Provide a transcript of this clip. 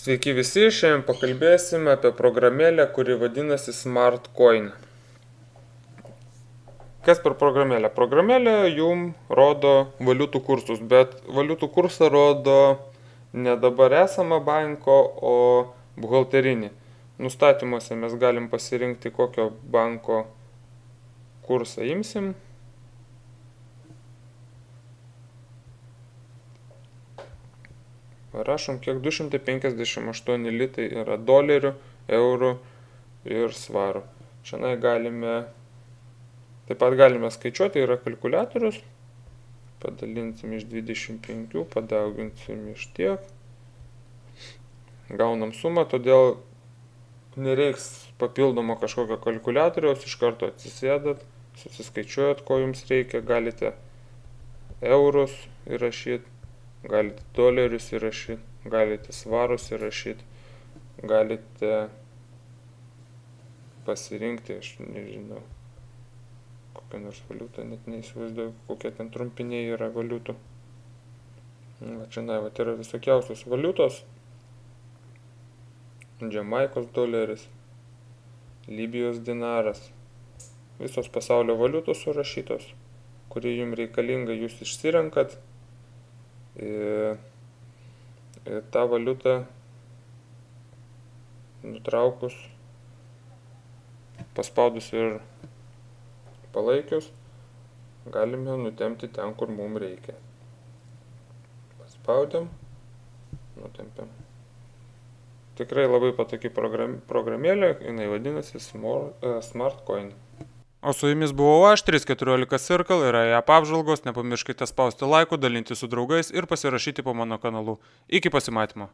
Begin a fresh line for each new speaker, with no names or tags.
Sveiki visi, šiandien pakalbėsime apie programėlę, kuri vadinasi SmartCoin. Kas per programėlę? Programėlė jum rodo valiutų kursus, bet valiutų kursą rodo ne dabar esamą banko, o buhalterinį. Nustatymuose mes galim pasirinkti, kokio banko kursą imsim. Rašom, kiek 258 litai yra dolerių, eurų ir svarų. Šiandien galime, taip pat galime skaičiuoti, yra kalkuliatorius. Padalinsim iš 25, padauginsim iš tiek. Gaunam sumą, todėl nereiks papildomo kažkokio kalkuliatoriaus, iš karto atsisėdat, susiskaičiuojat, ko jums reikia, galite eurus įrašyti. Galite dolerius įrašyti, galite svarus įrašyti, galite pasirinkti, aš nežinau, kokią nors valiutą, net neįsivaizduoju, kokie ten trumpiniai yra valiutų. Čia yra visokiausios valiutos, Džamaikos doleris, Libijos dinaras, visos pasaulio valiutos surašytos, kuri jums reikalinga, jūs išsirenkat. Ir tą valiutą nutraukus, paspaudus ir palaikius, galime nutempti ten, kur mums reikia. Paspaudėm, nutempėm. Tikrai labai patogi programėlė, jinai vadinasi SmartCoin. O su jumis buvau aš, 314 Circle, yra app apžvalgos, nepamirškite spausti laikų, dalinti su draugais ir pasirašyti po mano kanalu. Iki pasimatymo.